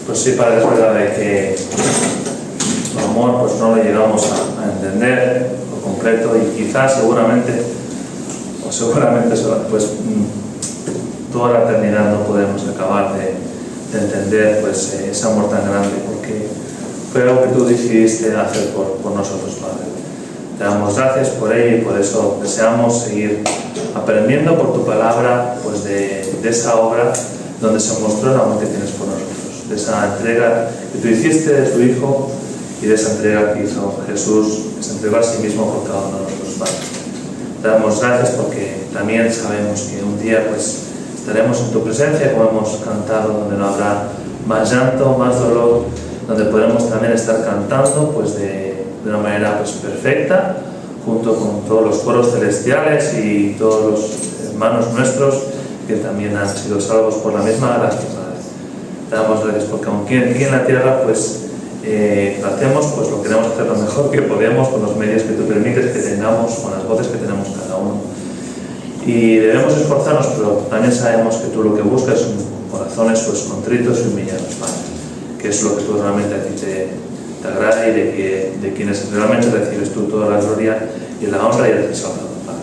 Pues sí, Padre, es verdad de que tu amor pues no lo llegamos a entender por completo y quizás seguramente pues toda la eternidad no podemos acabar de entender pues ese amor tan grande, porque fue algo que tú decidiste hacer por nosotros, Padre. Te damos gracias por ello y por eso deseamos seguir aprendiendo por tu palabra pues de esa obra donde se mostró el amor que tienes por nosotros, de esa entrega que tú hiciste de tu Hijo y de esa entrega que hizo Jesús, que se entregó a sí mismo por cada uno de nosotros, Padre. Te damos gracias porque también sabemos que un día pues estaremos en tu presencia, como hemos cantado, donde no habrá más llanto, más dolor, donde podremos también estar cantando pues de una manera pues perfecta, junto con todos los coros celestiales y todos los hermanos nuestros que también han sido salvos por la misma gracia, Padre. Te damos gracias porque aunque aquí en la tierra pues lo hacemos, pues lo queremos hacer lo mejor que podemos con los medios que tú permites que tengamos, con las voces que tenemos cada uno. Y debemos esforzarnos, pero también sabemos que tú lo que buscas son corazones pues contritos y humillados, Padre, que es lo que tú realmente a ti te agrada y de quienes realmente recibes tú toda la gloria y la honra y el exaltado, Padre.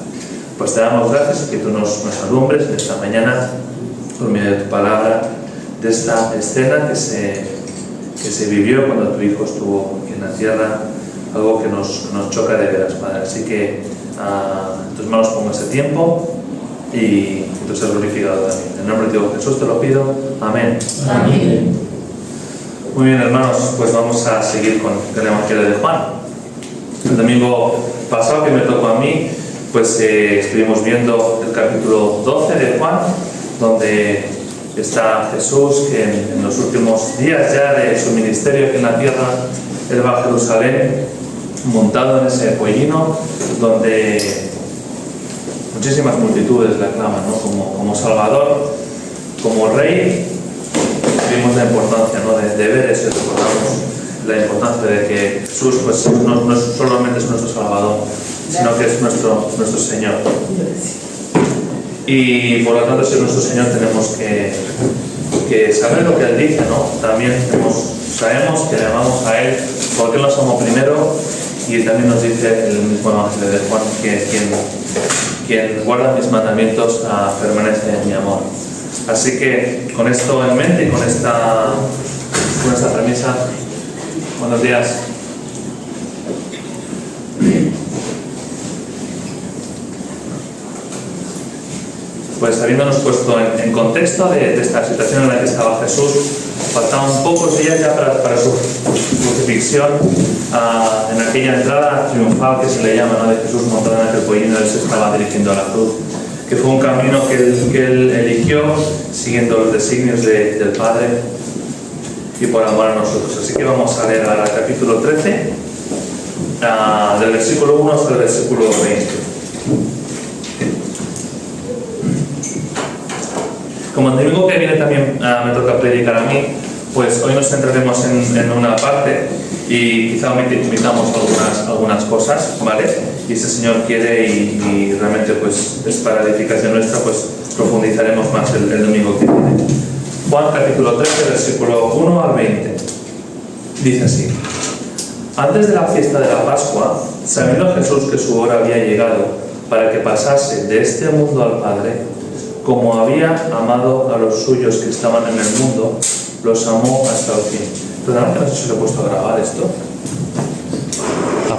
Pues te damos gracias y que tú nos alumbres en esta mañana por medio de tu palabra, de esta escena que se vivió cuando tu Hijo estuvo aquí en la tierra, algo que nos choca de veras, Padre. Así que en tus manos pongo ese tiempo y que tú seas glorificado también. En el nombre de Dios Jesús te lo pido. Amén. Amén. Muy bien, hermanos, pues vamos a seguir con el Evangelio de Juan. El domingo pasado que me tocó a mí, pues estuvimos viendo el capítulo 12 de Juan, donde está Jesús, que en los últimos días ya de su ministerio aquí en la tierra, él va a Jerusalén montado en ese pollino, donde muchísimas multitudes le aclaman, ¿no? como Salvador, como Rey. Vimos la importancia, ¿no? de ver eso, recordamos la importancia de que Jesús pues, no solamente es nuestro Salvador, sino que es nuestro Señor. Y por lo tanto, si es nuestro Señor, tenemos que saber lo que Él dice, ¿no? También sabemos que le amamos a Él porque Él nos amó primero, y también nos dice el mismo Evangelio de Juan que quien guarda mis mandamientos permanece en mi amor. Así que con esto en mente y con esta premisa, buenos días. Pues habiéndonos puesto en contexto de esta situación en la que estaba Jesús, faltaban pocos días ya para su crucifixión, en aquella entrada triunfal que se le llama, ¿no? de Jesús montado en aquel pollino, él se estaba dirigiendo a la cruz, que fue un camino que él eligió siguiendo los designios del Padre y por amor a nosotros. Así que vamos a leer ahora el capítulo 13, del versículo 1 hasta el versículo 20. Como el domingo que viene también me toca predicar a mí, pues hoy nos centraremos en una parte y quizá omitamos algunas cosas, ¿vale? Y si el Señor quiere y realmente pues es para edificación nuestra, pues profundizaremos más el domingo que viene. Juan capítulo 13, versículo 1 al 20. Dice así: Antes de la fiesta de la Pascua, sabiendo Jesús que su hora había llegado para que pasase de este mundo al Padre, como había amado a los suyos que estaban en el mundo, los amó hasta el fin. Perdón, que no sé si lo he puesto a grabar esto.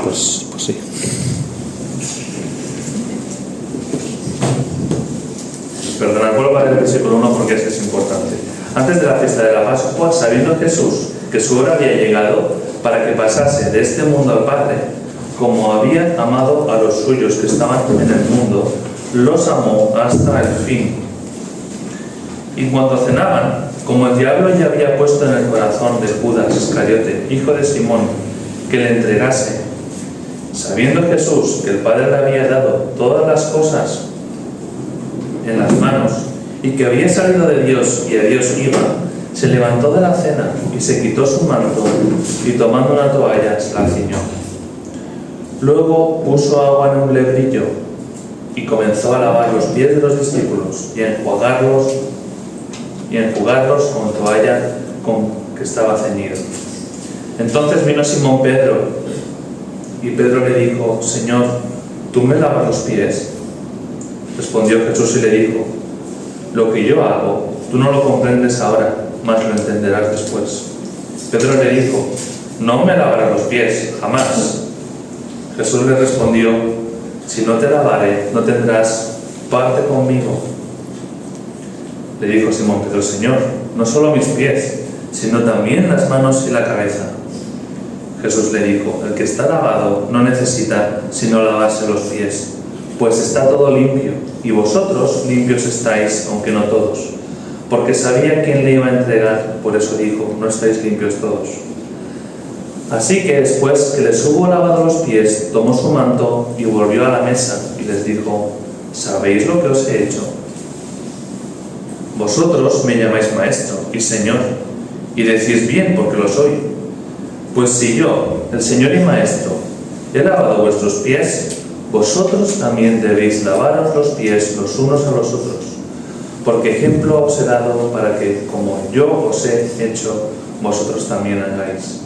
Pues sí. Perdona, vuelvo a leer el versículo 1 porque ese es importante. Antes de la fiesta de la Pascua, sabiendo Jesús que su hora había llegado para que pasase de este mundo al Padre, como había amado a los suyos que estaban en el mundo, los amó hasta el fin. Y cuando cenaban, como el diablo ya había puesto en el corazón de Judas Iscariote, hijo de Simón, que le entregase, sabiendo Jesús que el Padre le había dado todas las cosas en las manos y que había salido de Dios y a Dios iba, se levantó de la cena y se quitó su manto y tomando una toalla se la ciñó. Luego puso agua en un lebrillo y comenzó a lavar los pies de los discípulos y a enjugarlos con que estaba ceñido. Entonces vino Simón Pedro, y Pedro le dijo: Señor, ¿tú me lavas los pies? Respondió Jesús y le dijo: lo que yo hago, tú no lo comprendes ahora, mas lo entenderás después. Pedro le dijo: no me lavarás los pies, jamás. Jesús le respondió: si no te lavare, no tendrás parte conmigo. Le dijo Simón Pedro: Señor, no solo mis pies, sino también las manos y la cabeza. Jesús le dijo: el que está lavado no necesita sino lavarse los pies, pues está todo limpio, y vosotros limpios estáis, aunque no todos. Porque sabía quién le iba a entregar, por eso dijo: no estáis limpios todos. Así que después que les hubo lavado los pies, tomó su manto y volvió a la mesa y les dijo: ¿sabéis lo que os he hecho? Vosotros me llamáis maestro y señor, y decís bien porque lo soy. Pues si yo, el Señor y Maestro, he lavado vuestros pies, vosotros también debéis lavaros los pies los unos a los otros. Porque ejemplo os he dado para que, como yo os he hecho, vosotros también hagáis.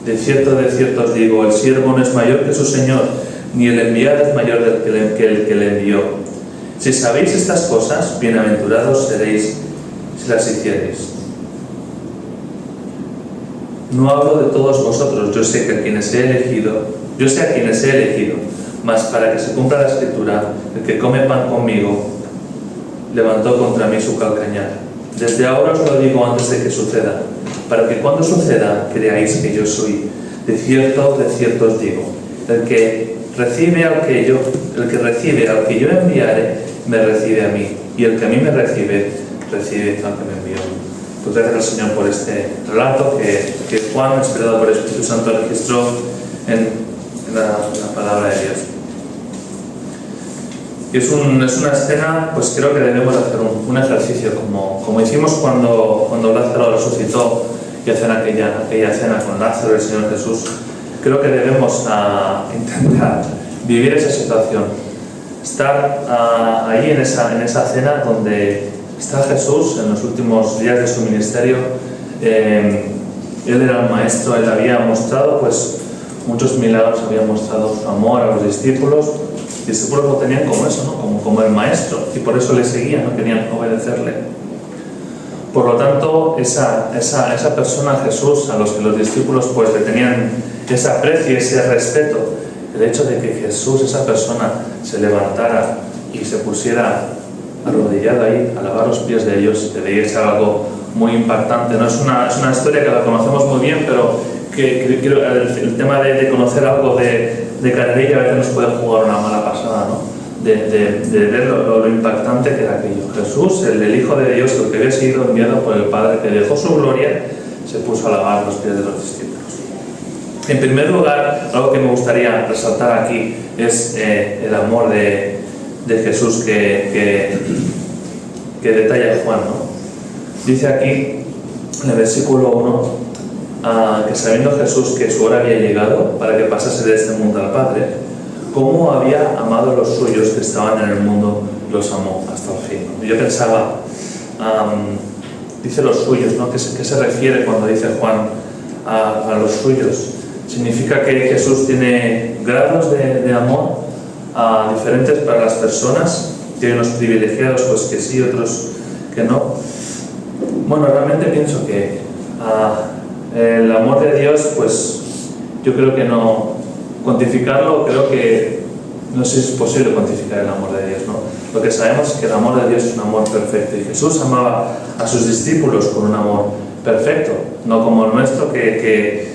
De cierto os digo, el siervo no es mayor que su Señor, ni el enviado es mayor que el que le envió. Si sabéis estas cosas, bienaventurados seréis si las hiciereis. No hablo de todos vosotros, yo sé a quienes he elegido, mas para que se cumpla la Escritura, el que come pan conmigo levantó contra mí su calcañar. Desde ahora os lo digo antes de que suceda, para que cuando suceda creáis que yo soy. De cierto os digo, el que recibe al que yo enviare, me recibe a mí, y el que a mí me recibe, recibe al que me envió. Pues gracias al Señor por este relato que Juan, inspirado por el Espíritu Santo, registró en la palabra de Dios. Y es una escena, pues creo que debemos hacer un ejercicio como hicimos cuando Lázaro resucitó y hacen aquella cena con Lázaro y el Señor Jesús. Creo que debemos intentar vivir esa situación, estar ahí en esa cena donde está Jesús en los últimos días de su ministerio. Él era el maestro, él había mostrado pues muchos milagros, había mostrado su amor a los discípulos. Los discípulos lo tenían como eso, ¿no? como el maestro, y por eso le seguían, no querían obedecerle. Por lo tanto, esa persona, Jesús, a los que los discípulos pues le tenían ese aprecio, ese respeto, el hecho de que Jesús, esa persona, se levantara y se pusiera arrodillado ahí a lavar los pies de ellos, debería ser algo muy impactante. No es una historia que la conocemos muy bien, pero que el tema de conocer algo de carrerilla a veces nos puede jugar una mala pasada, ¿no? De ver lo impactante que era aquello. Jesús, el Hijo de Dios, el que había sido enviado por el Padre, que dejó su gloria, se puso a lavar los pies de los discípulos. En primer lugar, algo que me gustaría resaltar aquí es el amor de Jesús que detalla Juan, ¿no? Dice aquí en el versículo 1 que sabiendo Jesús que su hora había llegado para que pasase de este mundo al Padre, cómo había amado a los suyos que estaban en el mundo, los amó hasta el fin. Yo pensaba, dice los suyos, ¿no? ¿Qué se refiere cuando dice Juan a los suyos? Significa que Jesús tiene grados de amor diferentes para las personas. Tiene unos privilegiados, pues que sí, otros que no. Bueno, realmente pienso que el amor de Dios, pues yo creo que no cuantificarlo, creo que no sé si es posible cuantificar el amor de Dios, ¿no? Lo que sabemos es que el amor de Dios es un amor perfecto, y Jesús amaba a sus discípulos con un amor perfecto, no como el nuestro, que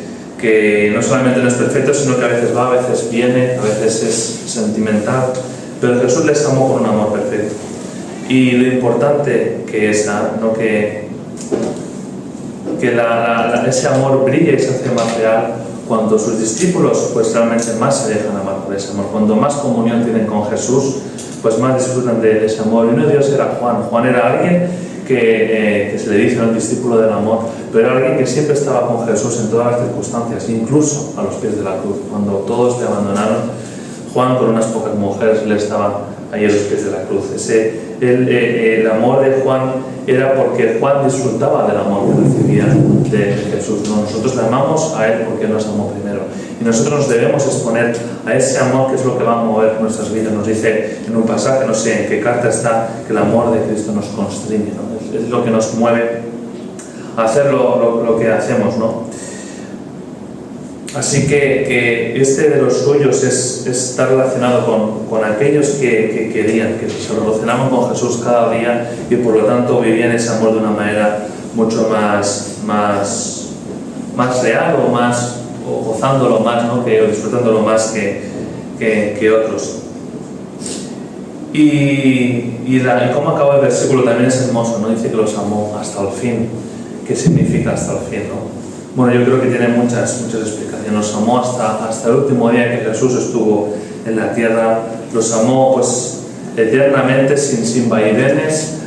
no solamente no es perfecto, sino que a veces va, a veces viene, a veces es sentimental, pero Jesús les amó con un amor perfecto. Y lo importante que es, ¿no? que ese amor brilla y se hace más real cuando sus discípulos pues realmente más se dejan amar por ese amor. Cuando más comunión tienen con Jesús, pues más disfrutan de ese amor. Y uno de ellos era Juan. Juan era alguien que se le dice a un discípulo del amor, pero era alguien que siempre estaba con Jesús en todas las circunstancias, incluso a los pies de la cruz. Cuando todos le abandonaron, Juan con unas pocas mujeres le estaba ahí a los pies de la cruz. El amor de Juan era porque Juan disfrutaba del amor que recibía de Jesús. ¿No? Nosotros le amamos a Él porque Él nos amó primero. Y nosotros nos debemos exponer a ese amor que es lo que va a mover nuestras vidas. Nos dice en un pasaje, no sé en qué carta está, que el amor de Cristo nos constriñe, ¿no? Es lo que nos mueve a hacer lo que hacemos, ¿no? Así que este de los suyos está relacionado con aquellos que querían, que se relacionaban con Jesús cada día y por lo tanto vivían ese amor de una manera mucho más real o gozándolo más, ¿no? O disfrutándolo más que otros. Y cómo acaba el versículo también es hermoso, ¿no? Dice que los amó hasta el fin. ¿Qué significa hasta el fin, no? Bueno, yo creo que tiene muchas explicaciones. Los amó hasta el último día que Jesús estuvo en la tierra. Los amó pues eternamente, sin vaivenes,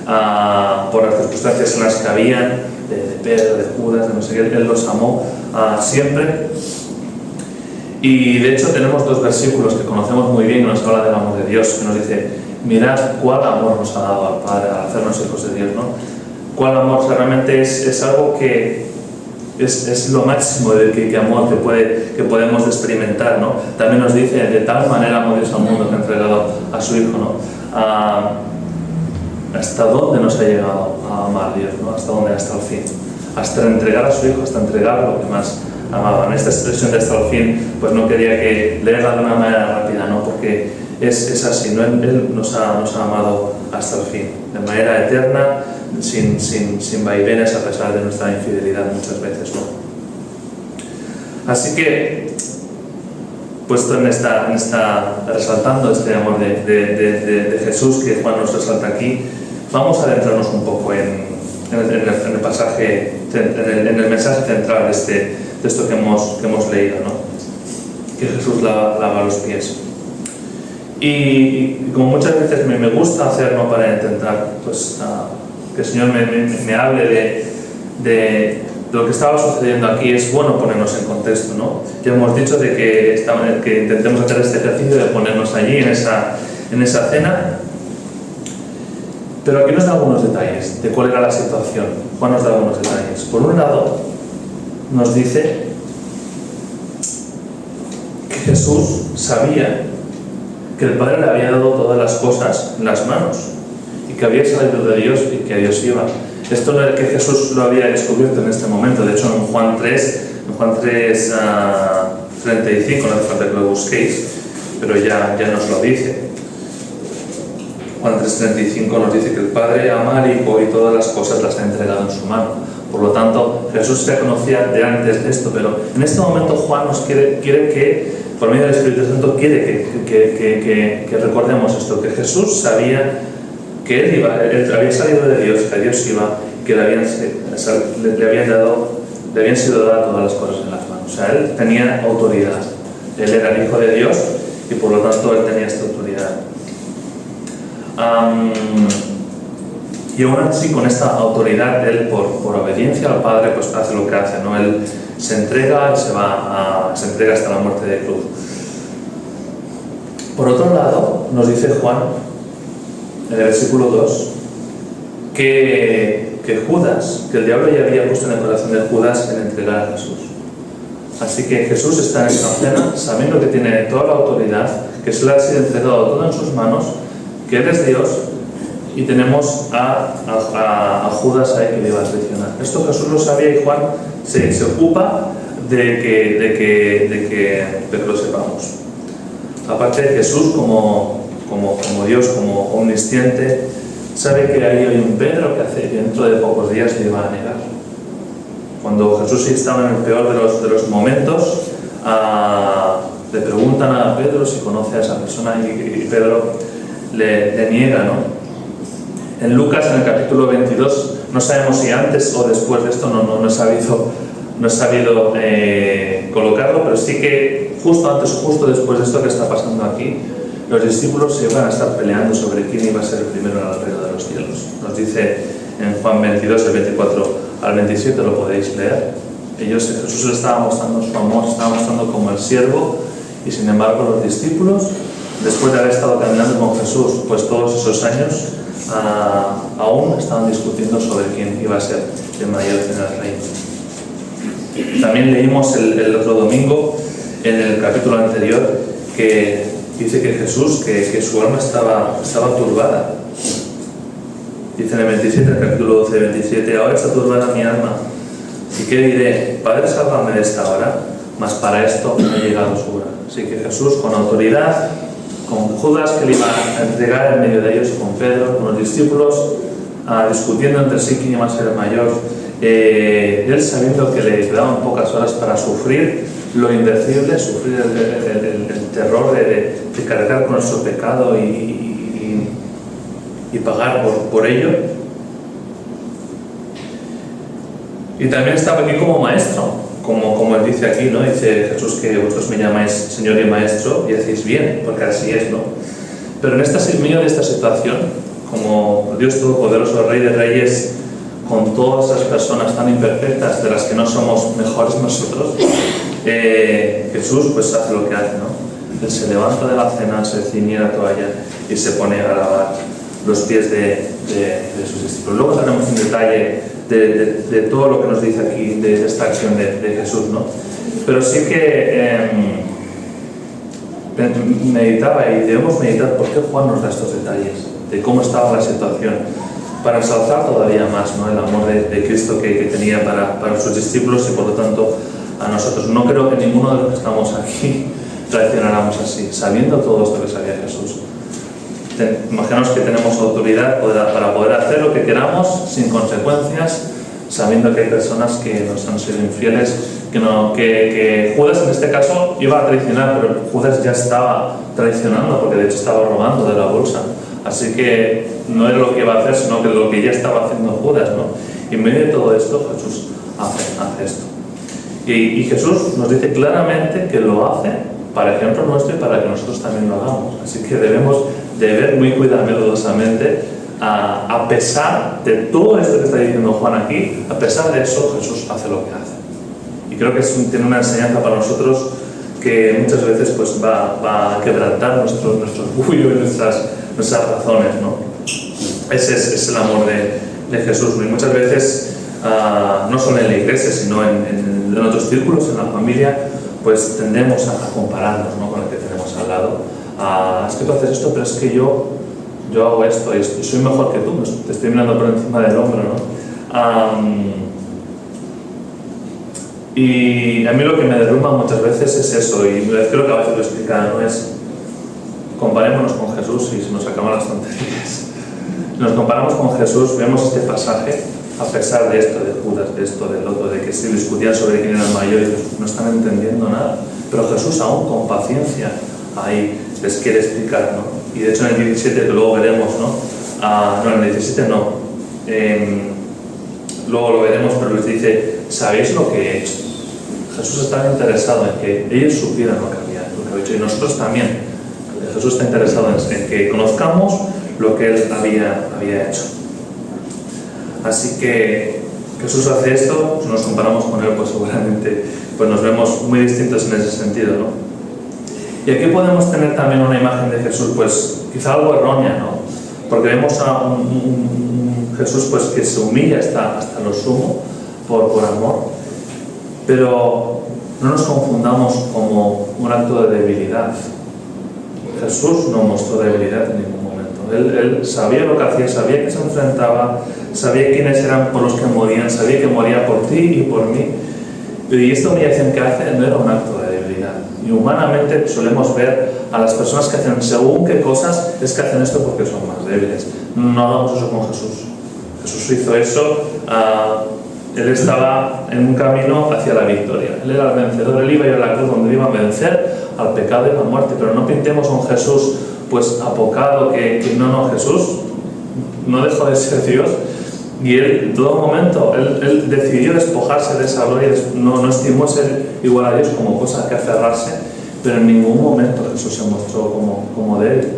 por las circunstancias en las que habían, de Pedro, de Judas, de no sé qué. Él los amó siempre. Y de hecho tenemos dos versículos que conocemos muy bien que nos habla del amor de Dios, que nos dice: mirad cuál amor nos ha dado al Padre al hacernos hijos de Dios, ¿no? Cuál amor, o sea, realmente es algo que es lo máximo de amor que podemos experimentar, ¿no? También nos dice: de tal manera amó Dios al mundo que ha entregado a su Hijo, ¿no? ¿Hasta dónde nos ha llegado a amar Dios, ¿no? ¿Hasta dónde? Hasta el fin. Hasta entregar a su Hijo, hasta entregar lo que más amaban. Esta expresión de hasta el fin, pues no quería que leerla de una manera rápida, ¿no? Porque es así, ¿no? Él nos ha amado hasta el fin, de manera eterna, sin vaivenes, a pesar de nuestra infidelidad muchas veces, ¿no? Así que, puesto resaltando este amor de Jesús que Juan nos resalta aquí, vamos a adentrarnos un poco en el pasaje, en el mensaje central de esto que hemos leído, ¿no? Que Jesús lava los pies. Y como muchas veces me gusta hacer, ¿no? Para intentar pues, que el Señor me hable de lo que estaba sucediendo aquí, es bueno ponernos en contexto, ¿no? Ya hemos dicho de que intentemos hacer este ejercicio de ponernos allí en esa cena, pero aquí nos da algunos detalles de cuál era la situación. Juan nos da algunos detalles. Por un lado, nos dice que Jesús sabía que el Padre le había dado todas las cosas en las manos y que había salido de Dios y que a Dios iba. Esto no era que Jesús lo había descubierto en este momento. De hecho, en Juan 3, 35, no hace falta que lo busquéis, pero ya nos lo dice. Juan 3:35 nos dice que el Padre ama al Hijo y todas las cosas las ha entregado en su mano. Por lo tanto, Jesús se conocía de antes de esto, pero en este momento Juan nos quiere que, por medio del Espíritu Santo, quiere que recordemos esto, que Jesús sabía que él había salido de Dios, que a Dios iba, que le habían sido dadas todas las cosas en las manos. O sea, él tenía autoridad. Él era el Hijo de Dios y por lo tanto él tenía esta autoridad. Y aún así, con esta autoridad, él por obediencia al Padre, pues hace lo que hace, ¿no? Él se entrega y se entrega hasta la muerte de cruz. Por otro lado, nos dice Juan, en el versículo 2, que el diablo ya había puesto en el corazón de Judas en entregar a Jesús. Así que Jesús está en esta cena sabiendo que tiene toda la autoridad, que se le ha sido entregado todo en sus manos, que Él es Dios, y tenemos a Judas ahí que le iba a traicionar. Esto Jesús lo sabía y Juan se ocupa de que lo sepamos. Aparte, Jesús como Dios, como omnisciente, sabe que ahí hay un Pedro que dentro de pocos días le iba a negar. Cuando Jesús estaba en el peor de los momentos, le preguntan a Pedro si conoce a esa persona y Pedro le niega, ¿no? En Lucas, en el capítulo 22, no sabemos si antes o después de esto, no he sabido colocarlo, pero sí que justo antes o justo después de esto que está pasando aquí, los discípulos se iban a estar peleando sobre quién iba a ser el primero en el reino de los cielos. Nos dice en Juan 22, el 24 al 27, lo podéis leer. Jesús les estaba mostrando su amor, se estaba mostrando como el siervo, y sin embargo los discípulos después de haber estado caminando con Jesús, pues todos esos años, aún estaban discutiendo sobre quién iba a ser el mayor en el reino. También leímos el otro domingo, en el capítulo anterior, que dice que Jesús, que su alma estaba turbada. Dice en el 27, el capítulo 12, 27, ahora está turbada mi alma. ¿Y qué diré? Padre, sálvame de esta hora, mas para esto no ha llegado su hora. Así que Jesús, con autoridad, con Judas que le iba a entregar en medio de ellos, con Pedro, con los discípulos, discutiendo entre sí quién iba a ser el mayor, él sabiendo que le quedaban pocas horas para sufrir lo indecible, sufrir el terror de cargar con nuestro pecado y pagar por ello. Y también estaba aquí como maestro, como él dice aquí, ¿no? Dice Jesús que vosotros me llamáis Señor y Maestro y hacéis bien, porque así es, ¿no? Pero en medio de esta situación, como Dios Todopoderoso, Rey de Reyes, con todas esas personas tan imperfectas, de las que no somos mejores nosotros, Jesús pues hace lo que hace, ¿no? Él se levanta de la cena, se ciñe la toalla y se pone a lavar los pies de sus discípulos. Luego tenemos un detalle de todo lo que nos dice aquí, de esta acción de Jesús, ¿no? Pero sí que meditaba, y debemos meditar por qué Juan nos da estos detalles, de cómo estaba la situación, para ensalzar todavía más, ¿no? El amor de Cristo que tenía para sus discípulos y por lo tanto a nosotros. No creo que ninguno de los que estamos aquí reaccionáramos así, sabiendo todo esto que sabía Jesús. Imaginaos que tenemos autoridad para poder hacer lo que queramos sin consecuencias, sabiendo que hay personas que nos han sido infieles, que Judas en este caso iba a traicionar, pero Judas ya estaba traicionando, porque de hecho estaba robando de la bolsa. Así que no era lo que iba a hacer, sino que lo que ya estaba haciendo Judas, ¿no? Y en medio de todo esto, Jesús hace esto. Y Jesús nos dice claramente que lo hace para ejemplo nuestro y para que nosotros también lo hagamos. Así que debemos de ver muy cuidadosamente, a pesar de todo esto que está diciendo Juan aquí, a pesar de eso, Jesús hace lo que hace. Y creo que tiene una enseñanza para nosotros que muchas veces pues, va a quebrantar nuestro orgullo y nuestras razones, ¿no? Ese es el amor de Jesús. Y muchas veces, no solo en la iglesia, sino en otros círculos, en la familia, pues tendemos a compararnos, ¿no? Con el que tenemos al lado. Es que tú haces esto, pero es que yo hago esto y soy mejor que tú, te estoy mirando por encima del hombro, ¿no? Y a mí lo que me derrumba muchas veces es eso, y creo que a veces lo explica, ¿no? Es comparémonos con Jesús y se nos acaban las tonterías. Nos comparamos con Jesús, vemos este pasaje, a pesar de esto, de Judas, de esto, del otro, de que se discutían sobre quién era el mayor y no están entendiendo nada. Pero Jesús aún con paciencia ahí les quiere explicar, ¿no? Y de hecho en el 17, que luego veremos, ¿no? No, en el 17 no. Luego lo veremos, pero les dice, ¿sabéis lo que he hecho? Jesús estaba interesado en que ellos supieran lo que había hecho, y nosotros también. Jesús está interesado en que conozcamos lo que Él había hecho. Así que Jesús hace esto, si nos comparamos con Él, pues seguramente pues nos vemos muy distintos en ese sentido, ¿no? Y aquí podemos tener también una imagen de Jesús, pues quizá algo errónea, ¿no? Porque vemos a un Jesús pues, que se humilla hasta lo sumo por amor. Pero no nos confundamos como un acto de debilidad. Jesús no mostró debilidad en ningún momento. Él sabía lo que hacía, sabía que se enfrentaba, sabía quiénes eran por los que morían, sabía que moría por ti y por mí. Y esta humillación que hace no era un acto de debilidad. Y humanamente solemos ver a las personas que hacen según qué cosas, es que hacen esto porque son más débiles. No hagamos eso con Jesús. Jesús hizo eso, Él estaba en un camino hacia la victoria. Él era el vencedor, Él iba a ir a la cruz donde iba a vencer al pecado y la muerte. Pero no pintemos a un Jesús pues apocado, que no, Jesús no dejó de ser Dios. Y Él, en todo momento, él decidió despojarse de esa gloria, no estimó ser igual a Dios como cosa que aferrarse, pero en ningún momento Jesús se mostró como débil.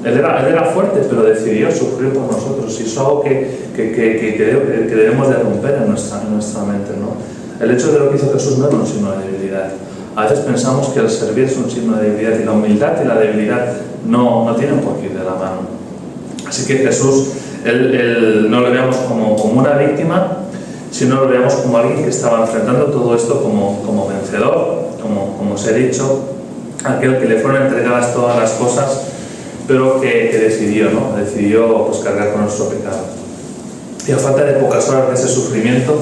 Él era fuerte, pero decidió sufrir por nosotros, y es algo que debemos de romper en nuestra mente, ¿no? El hecho de lo que hizo Jesús no era un signo de debilidad. A veces pensamos que el servir es un signo de debilidad y la humildad y la debilidad no tienen por qué ir de la mano. Así que Jesús, él no lo veamos como una víctima, sino lo veamos como alguien que estaba enfrentando todo esto como vencedor, como os he dicho, aquel que le fueron entregadas todas las cosas, pero que decidió, ¿no? Decidió pues, cargar con nuestro pecado. Y a falta de pocas horas de ese sufrimiento,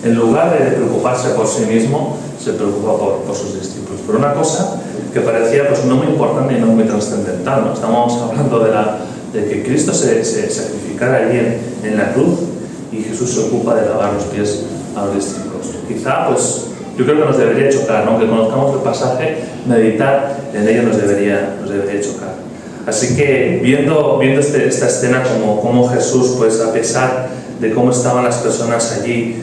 en lugar de preocuparse por sí mismo, se preocupa por sus discípulos. Pero una cosa que parecía pues, no muy importante y no muy trascendental, ¿no? Estamos hablando de que Cristo se sacrificara allí en la cruz y Jesús se ocupa de lavar los pies a los discípulos. Quizá, pues, yo creo que nos debería chocar, ¿no? Que conozcamos el pasaje, meditar en ello nos debería chocar. Así que viendo esta escena como Jesús, pues a pesar de cómo estaban las personas allí,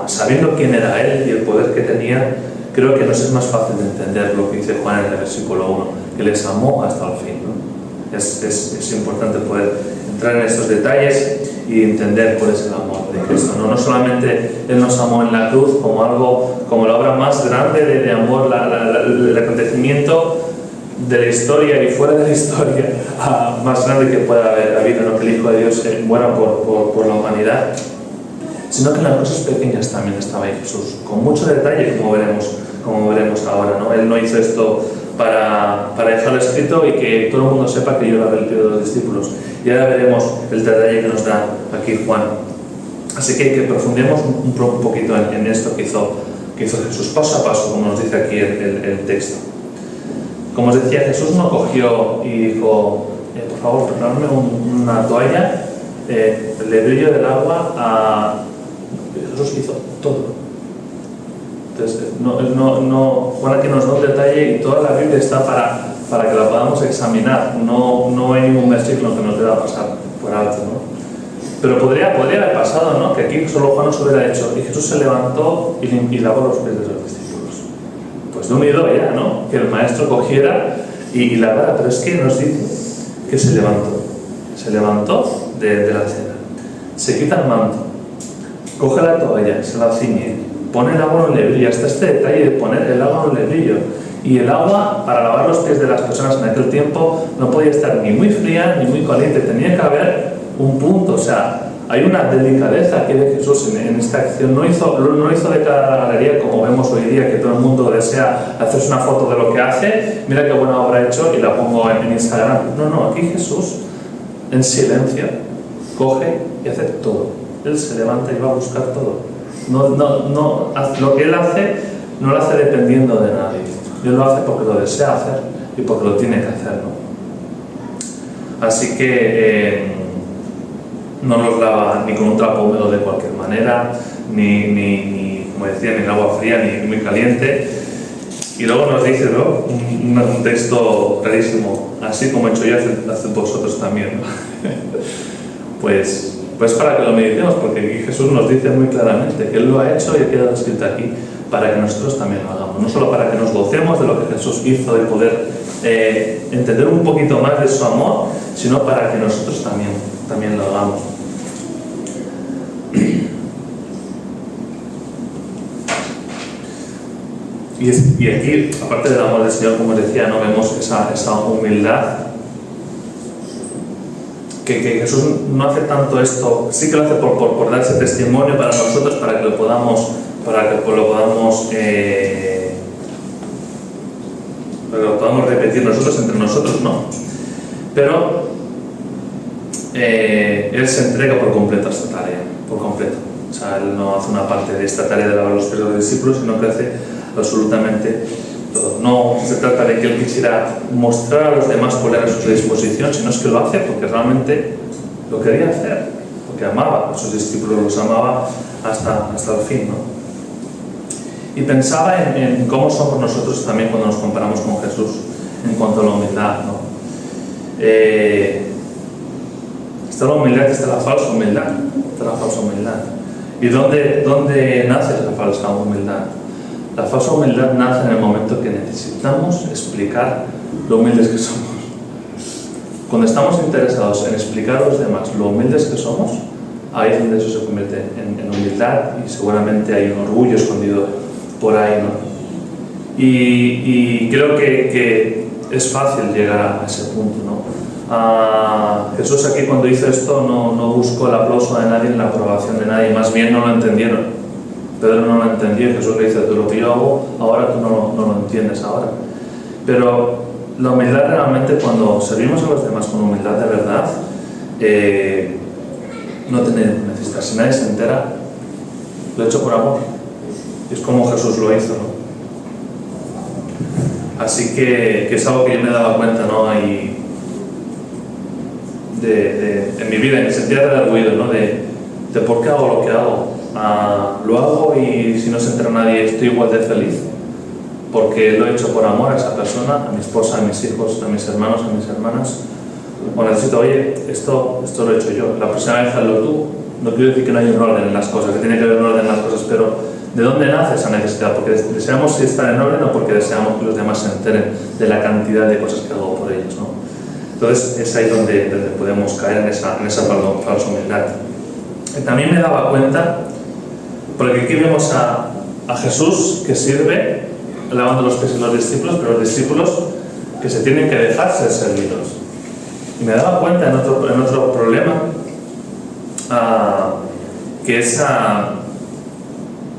sabiendo quién era Él y el poder que tenía, creo que nos es más fácil de entender lo que dice Juan en el versículo 1, que les amó hasta el fin, ¿no? Es importante poder entrar en estos detalles y entender cuál es el amor de Cristo. No solamente Él nos amó en la cruz como la obra más grande de amor, el acontecimiento de la historia y fuera de la historia más grande que pueda haber habido, ¿no? Que el Hijo de Dios muera por la humanidad, sino que en las cosas pequeñas también estaba ahí Jesús, con mucho detalle, como veremos ahora, ¿no? Él no hizo esto para dejarlo escrito y que todo el mundo sepa que yo lavé el pie de los discípulos. Y ahora veremos el detalle que nos da aquí Juan. Así que profundemos un poquito en esto que hizo Jesús paso a paso, como nos dice aquí el texto. Como os decía, Jesús no cogió y dijo, por favor, prepararme una toalla, le brillo del agua. Jesús hizo todo. Entonces, Juan aquí nos da un detalle y toda la Biblia está para que la podamos examinar. No hay ningún versículo que nos deba pasar por alto, ¿no? Pero podría haber pasado, ¿no? Que aquí solo Juan nos hubiera hecho y Jesús se levantó y lavó los pies de los discípulos. Pues no me ido ya, ¿no? Que el maestro cogiera y lavara, pero es que nos dice que se levantó de la cena, se quita el manto, coge la toalla, se la ciñe, pone el agua en un lebrillo. Hasta este detalle de poner el agua en un lebrillo. Y el agua para lavar los pies de las personas en aquel tiempo no podía estar ni muy fría ni muy caliente, tenía que haber un punto. O sea, hay una delicadeza aquí de Jesús en esta acción. No hizo de cada galería como vemos hoy día, que todo el mundo desea hacerse una foto de lo que hace, mira qué buena obra he hecho y la pongo en Instagram. No, aquí Jesús en silencio coge y hace todo. Él se levanta y va a buscar todo. Lo que Él hace no lo hace dependiendo de nadie. Él lo hace porque lo desea hacer y porque lo tiene que hacer, ¿no? Así que no nos lava ni con un trapo húmedo de cualquier manera, ni como decía, ni en agua fría, ni muy caliente. Y luego nos dice, ¿no? un texto clarísimo, así como he hecho yo, haced vosotros también, ¿no? Pues para que lo meditemos, porque aquí Jesús nos dice muy claramente que Él lo ha hecho y ha quedado escrito aquí para que nosotros también lo hagamos. No solo para que nos gocemos de lo que Jesús hizo y poder entender un poquito más de su amor, sino para que nosotros también lo hagamos. Y aquí, aparte del amor del Señor, como os decía, no vemos esa humildad. Que Jesús no hace tanto esto, sí que lo hace por dar ese testimonio para nosotros, para que lo podamos repetir nosotros entre nosotros, ¿no? Pero Él se entrega por completo a esta tarea, por completo. O sea, Él no hace una parte de esta tarea de lavar los pies de los discípulos, sino que hace absolutamente todo. No se trata de que Él quisiera mostrar a los demás cuál era su disposición, sino es que lo hace porque realmente lo quería hacer, porque amaba a sus discípulos, los amaba hasta el fin, ¿no? Y pensaba en cómo somos nosotros también cuando nos comparamos con Jesús en cuanto a la humildad, ¿no? Está la humildad, está la falsa humildad. ¿Y dónde nace la falsa humildad? La falsa humildad nace en el momento que necesitamos explicar lo humildes que somos. Cuando estamos interesados en explicar a los demás lo humildes que somos, ahí es donde eso se convierte en humildad y seguramente hay un orgullo escondido por ahí, ¿no? Y creo que es fácil llegar a ese punto, ¿no? Jesús aquí cuando hizo esto no buscó el aplauso de nadie ni la aprobación de nadie, más bien no lo entendieron. Pedro no lo entendió y Jesús le dice, lo que yo hago ahora tú no lo entiendes ahora. Pero la humildad realmente, cuando servimos a los demás con humildad de verdad, no tiene necesidad. Si nadie se entera, lo he hecho por amor. Es como Jesús lo hizo, ¿no? Así que es algo que yo me daba cuenta, ¿no? Y en mi vida, y me sentía redarguido, ¿no? De por qué hago lo que hago. Lo hago y si no se entera nadie estoy igual de feliz, porque lo he hecho por amor a esa persona, a mi esposa, a mis hijos, a mis hermanos, a mis hermanas. O necesito, oye, esto lo he hecho yo, la próxima vez hazlo tú. No quiero decir que no hay un orden en las cosas, que tiene que haber un orden en las cosas, pero ¿de dónde nace esa necesidad? ¿Porque deseamos estar en orden o porque deseamos que los demás se enteren de la cantidad de cosas que hago por ellos, ¿no? Entonces es ahí donde podemos caer en esa falsa humildad. Y también me daba cuenta, porque aquí vemos a Jesús que sirve lavando los pies de los discípulos, pero los discípulos que se tienen que dejar ser servidos. Y me daba cuenta en otro problema, que es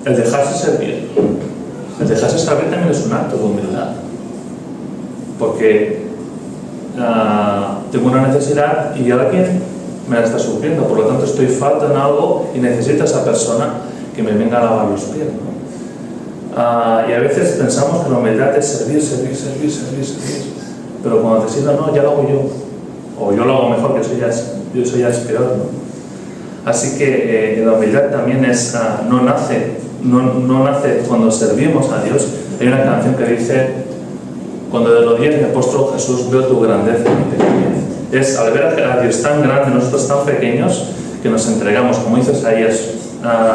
el dejarse servir. El dejarse servir también es un acto de humildad, porque tengo una necesidad y alguien me la está supliendo, por lo tanto estoy falta en algo y necesito a esa persona que me venga a lavar los pies, ¿no? Y a veces pensamos que la humildad es servir, pero cuando te sirva, no, ya lo hago yo, o yo lo hago mejor, que eso ya es peor, ¿no? Así que la humildad también es, no nace cuando servimos a Dios. Hay una canción que dice, cuando de rodillas me postro, Jesús, veo tu grandeza y mi pequeñez. Es al ver a Dios tan grande, nosotros tan pequeños, que nos entregamos, como dice Isaías,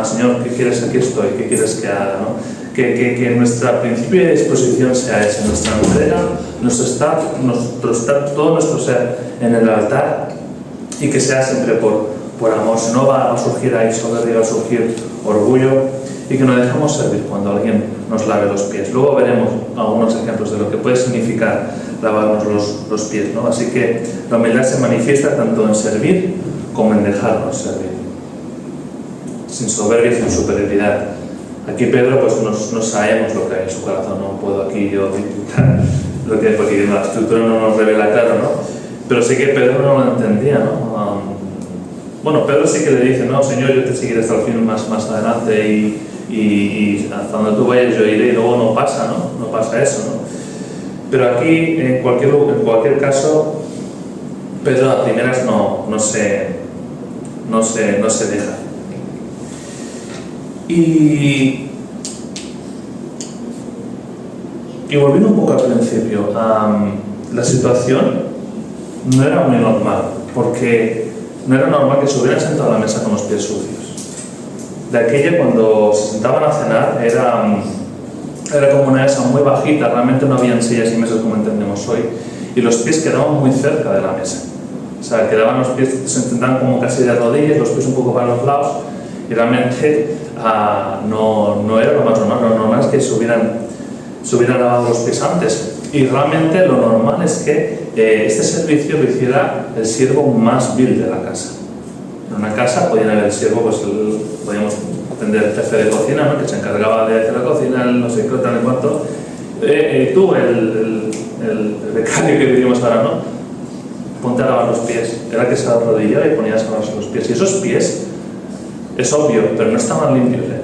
Señor, ¿qué quieres? Aquí estoy, ¿qué quieres que haga? ¿No? Que nuestra principio de disposición sea ese, nuestra entrega, nuestro estar, todo nuestro ser en el altar, y que sea siempre por amor. Si no va a surgir ahí soberbia, va a surgir orgullo, y que nos dejemos servir cuando alguien nos lave los pies. Luego veremos algunos ejemplos de lo que puede significar lavarnos los pies, ¿no? Así que la humildad se manifiesta tanto en servir como en dejarnos servir, sin soberbia y sin superioridad. Aquí Pedro, pues no sabemos lo que hay en su corazón, no puedo aquí yo dictar lo que hay, porque la estructura no nos revela claro, ¿no? Pero sí que Pedro no lo entendía, ¿no? Bueno, Pedro sí que le dice, no, Señor, yo te seguiré hasta el fin más adelante y hasta donde tú vayas yo iré, y luego no pasa, ¿no? No pasa eso, ¿no? Pero aquí, en cualquier caso, Pedro a primeras no se deja. Y volviendo un poco al principio, la situación no era muy normal, porque no era normal que se hubieran sentado a la mesa con los pies sucios. De aquella, cuando se sentaban a cenar, era como una mesa muy bajita, realmente no habían sillas y mesas como entendemos hoy, y los pies quedaban muy cerca de la mesa. O sea, quedaban los pies, se sentaban como casi de rodillas, los pies un poco para los lados, y realmente no era lo más normal. Lo normal es que se hubieran lavado los pies antes, y realmente lo normal es que este servicio lo hiciera el siervo más vil de la casa. En una casa podían haber el siervo, pues podíamos atender el jefe de cocina, ¿no? Que se encargaba de hacer la cocina, no sé qué, tal y cuánto. Tú, el becario que diríamos ahora, ¿no? Ponte a lavar los pies. Era que se arrodillaba y ponías a lavarse los pies. Y esos pies, es obvio, pero no estaban limpios, ¿eh?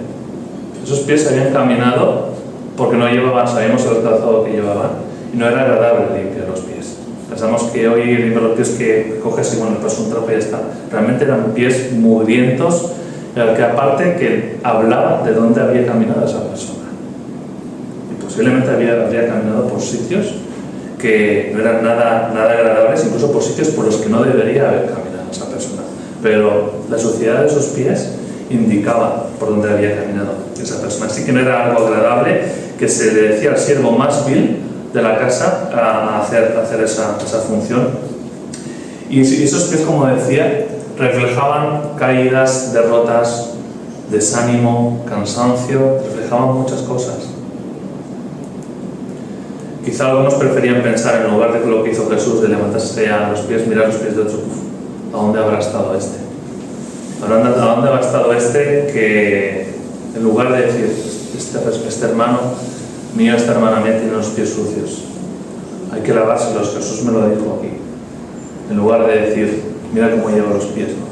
Esos pies se habían caminado porque no llevaban, sabíamos el calzado que llevaban, y no era agradable limpiar los pies. Pensamos que hoy limpiar los pies que coges y bueno, le pasas un trapo y ya está. Realmente eran pies mugrientos, que aparte que hablaba de dónde había caminado esa persona. Y posiblemente habría caminado por sitios que no eran nada agradables, incluso por sitios por los que no debería haber caminado esa persona. Pero la suciedad de esos pies indicaba por dónde había caminado esa persona. Así que no era algo agradable que se le decía al siervo más vil de la casa a hacer esa función. Y esos pies, como decía, reflejaban caídas, derrotas, desánimo, cansancio, reflejaban muchas cosas. quizá algunos preferían pensar, en lugar de lo que hizo Jesús, de levantarse a los pies, mirar los pies de otro, ¿a dónde habrá estado este? ¿A dónde habrá estado este que, en lugar de decir, este hermano mío, esta hermana mía tiene los pies sucios, hay que lavárselos, Jesús me lo dijo aquí, en lugar de decir, mira cómo lleva los pies, ¿no?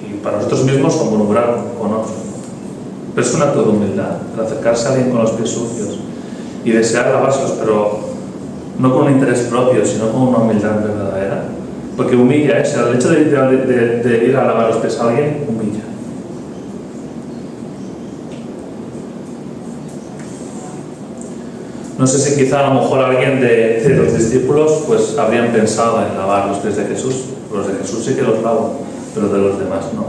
Y para nosotros mismos o murmurar con otros, ¿no? Pero es un acto de humildad, el acercarse a alguien con los pies sucios y desear lavárselos, pero no con un interés propio, sino con una humildad verdadera, porque humilla, el hecho de ir a lavar los pies a alguien, humilla. No sé si quizá a lo mejor alguien de los discípulos pues habrían pensado en lavar los pies de Jesús. Los de Jesús sí que los lavo, pero de los demás no.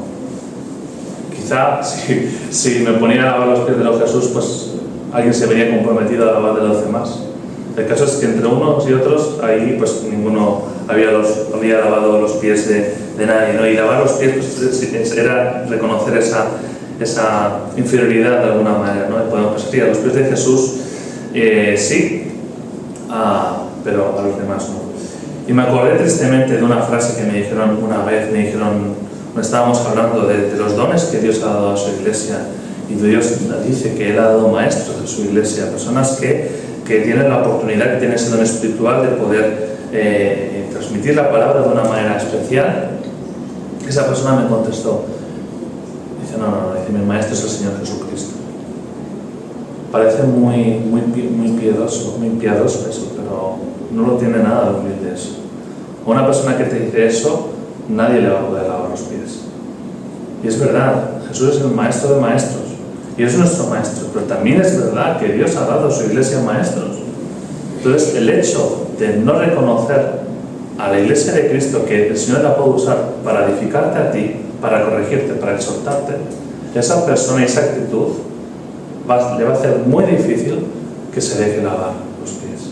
Quizá si me ponía a lavar los pies de los Jesús, pues alguien se vería comprometido a lavar de los demás. El caso es que entre unos y otros, ahí pues ninguno había lavado los pies de nadie, ¿no? Y lavar los pies pues, era reconocer esa inferioridad de alguna manera, ¿no? Y podemos pensar, sí, a los pies de Jesús sí, pero a los demás no. Y me acordé tristemente de una frase que me dijeron una vez, cuando estábamos hablando de los dones que Dios ha dado a su iglesia, y Dios dice que Él ha dado maestros de su iglesia, personas que tienen la oportunidad, que tienen ese don espiritual de poder transmitir la palabra de una manera especial. Esa persona me contestó, dice, no, dice, mi maestro es el Señor Jesucristo. Parece muy piadoso eso, pero no lo tiene nada de humilde eso. A una persona que te dice eso, nadie le va a poder lavar los pies. Y es verdad, Jesús es el maestro de maestros, y es nuestro maestro, pero también es verdad que Dios ha dado a su iglesia maestros. Entonces, el hecho de no reconocer a la iglesia de Cristo que el Señor la puede usar para edificarte a ti, para corregirte, para exhortarte, esa persona y esa actitud le va a hacer muy difícil que se deje lavar los pies.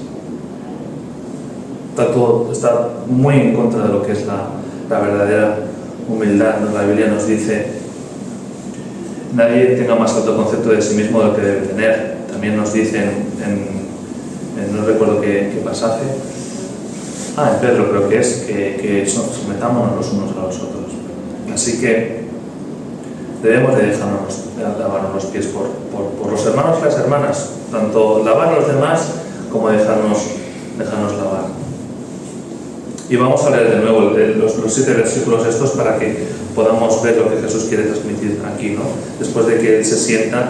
Está muy en contra de lo que es la verdadera humildad. La Biblia nos dice, nadie tenga más autoconcepto de sí mismo de lo que debe tener. También nos dice no recuerdo qué pasaje, en Pedro creo que es, que sometámonos los unos a los otros. Así que debemos de dejarnos lavarnos los pies por los hermanos y las hermanas, tanto lavar a los demás como dejarnos lavar. Y vamos a leer de nuevo los 7 versículos estos para que podamos ver lo que Jesús quiere transmitir aquí, ¿no? Después de que Él se sienta,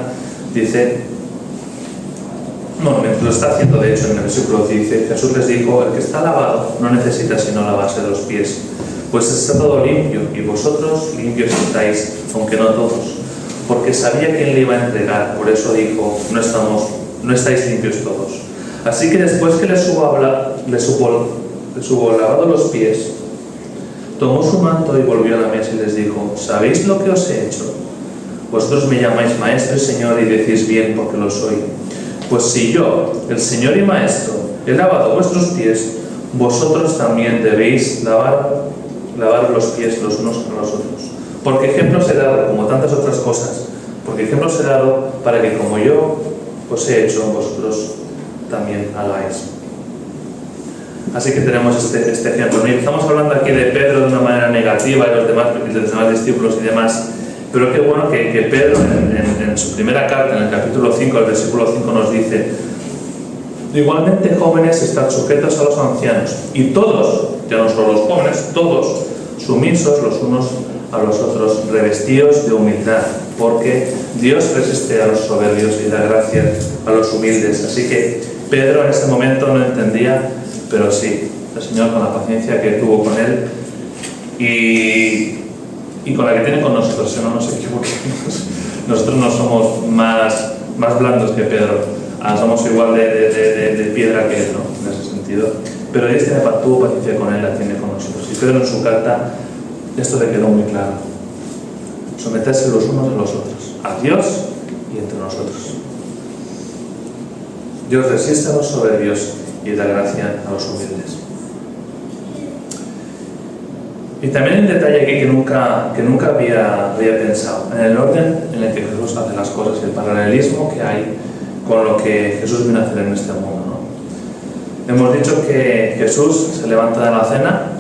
dice, lo está haciendo de hecho en el versículo 15, Jesús les dijo, el que está lavado no necesita sino lavarse los pies, pues está todo limpio, y vosotros limpios estáis, aunque no todos, porque sabía quién le iba a entregar, por eso dijo, no estáis limpios todos. Así que después que les hubo lavado los pies, tomó su manto y volvió a la mesa y les dijo, ¿sabéis lo que os he hecho? Vosotros me llamáis maestro y señor y decís bien porque lo soy. Pues si yo, el Señor y Maestro, he lavado vuestros pies, vosotros también debéis lavar los pies los unos a los otros. Porque ejemplos he dado, como tantas otras cosas, porque ejemplos he dado para que como yo os he hecho, vosotros también hagáis. Así que tenemos este ejemplo. Estamos hablando aquí de Pedro de una manera negativa y los demás discípulos y demás, pero qué bueno que Pedro en su primera carta, en el capítulo 5, el versículo 5 nos dice, igualmente jóvenes están sujetos a los ancianos, y todos, ya no solo los jóvenes, todos sumisos los unos a los otros, revestidos de humildad, porque Dios resiste a los soberbios y da gracia a los humildes. Así que Pedro en ese momento no entendía, pero sí, el Señor con la paciencia que tuvo con él y con la que tiene con nosotros, si no nos equivoquemos. Nosotros no somos más blandos que Pedro, somos igual de piedra que él, ¿no? En ese sentido. Pero Dios tuvo paciencia con él, la tiene con nosotros. Y Pedro en su carta, esto le quedó muy claro. Someterse los unos a los otros, a Dios y entre nosotros. Dios resiste a los soberbios y da gracia a los humildes. Y también un detalle aquí que nunca había pensado, en el orden en el que Jesús hace las cosas, el paralelismo que hay con lo que Jesús vino a hacer en este mundo, ¿no? Hemos dicho que Jesús se levanta de la cena.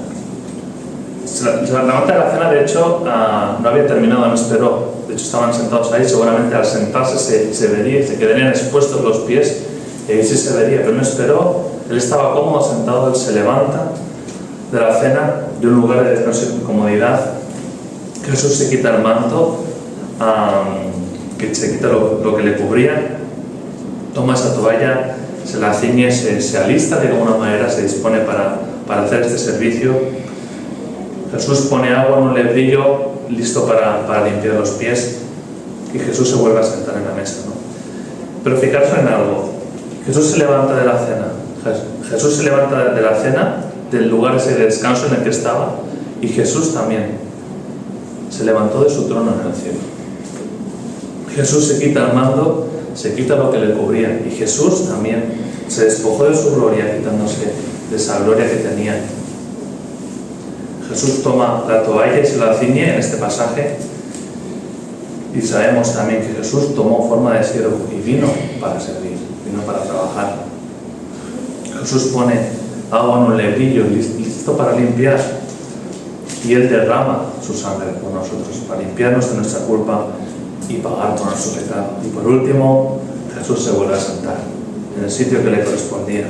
Se levanta de la cena, de hecho, no había terminado, no esperó. De hecho, estaban sentados ahí, seguramente al sentarse se vería, se quedarían expuestos los pies, y ahí sí se vería, pero no esperó. Él estaba cómodo, sentado, él se levanta de la cena, de un lugar de descanso y comodidad. Jesús se quita el manto, que se quita lo que le cubría, toma esa toalla, se la ciñe, se alista de alguna manera, se dispone para hacer este servicio. Jesús pone agua en un lebrillo listo para limpiar los pies, y Jesús se vuelve a sentar en la mesa, ¿no? Pero fijaros en algo, Jesús se levanta de la cena, Jesús se levanta de la cena, del lugar ese de descanso en el que estaba, y Jesús también se levantó de su trono en el cielo. Jesús se quita el manto, se quita lo que le cubría, y Jesús también se despojó de su gloria, quitándose de esa gloria que tenía. Jesús toma la toalla y se la ciñe en este pasaje, y sabemos también que Jesús tomó forma de siervo y vino para servir, vino para trabajar. Jesús pone agua en un lebrillo listo para limpiar, y Él derrama su sangre por nosotros para limpiarnos de nuestra culpa y pagar por nuestro pecado. Y por último, Jesús se vuelve a sentar en el sitio que le correspondía,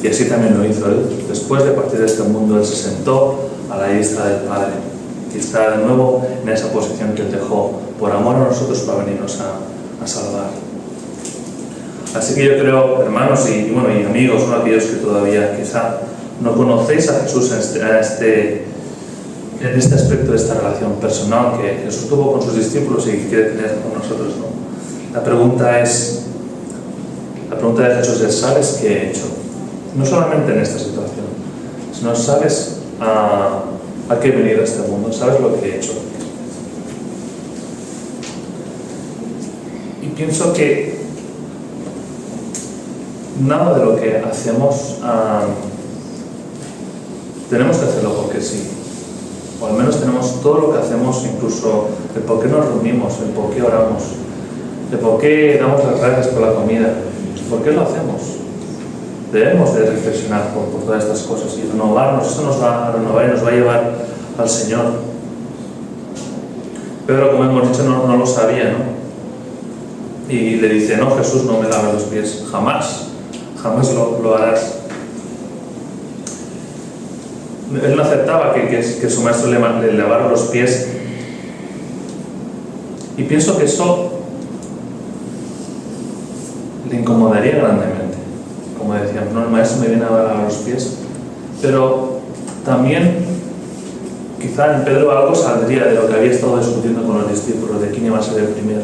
y así también lo hizo Él. Después de partir de este mundo, Él se sentó a la diestra del Padre y está de nuevo en esa posición que Él dejó por amor a nosotros para venirnos a salvar. Así que yo creo, hermanos y amigos, aquellos que todavía quizá no conocéis a Jesús en este aspecto de esta relación personal que Jesús tuvo con sus discípulos y que quiere tener con nosotros, ¿no? La pregunta de Jesús es: ¿sabes qué he hecho? No solamente en esta situación, sino ¿sabes a qué he venido a este mundo? ¿Sabes lo que he hecho? Y pienso que nada de lo que hacemos tenemos que hacerlo porque sí. O al menos tenemos todo lo que hacemos, incluso el por qué nos reunimos, el por qué oramos, el por qué damos las gracias por la comida, por qué lo hacemos. Debemos de reflexionar por todas estas cosas y renovarnos. Esto nos va a renovar y nos va a llevar al Señor. Pedro, como hemos dicho, no lo sabía, ¿no? Y le dice: no, Jesús, no me laves los pies, jamás lo harás. Él no aceptaba que su maestro le lavara los pies, y pienso que eso le incomodaría grandemente. Como decían, no, el maestro me viene a lavar los pies. Pero también quizá en Pedro algo saldría de lo que había estado discutiendo con los discípulos, de quién iba a ser el primero.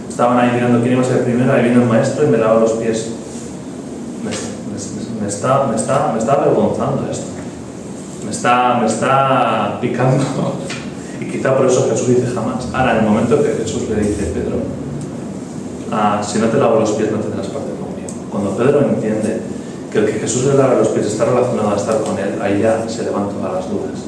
Estaban ahí mirando quién iba a ser el primero, ahí viene el maestro y me lava los pies. Me está avergonzando esto. Me está picando. Y quizá por eso Jesús dice jamás. Ahora, en el momento que Jesús le dice: Pedro, si no te lavo los pies no tendrás parte conmigo. Cuando Pedro entiende que el que Jesús le lava los pies está relacionado a estar con él, ahí ya se levantan todas las dudas.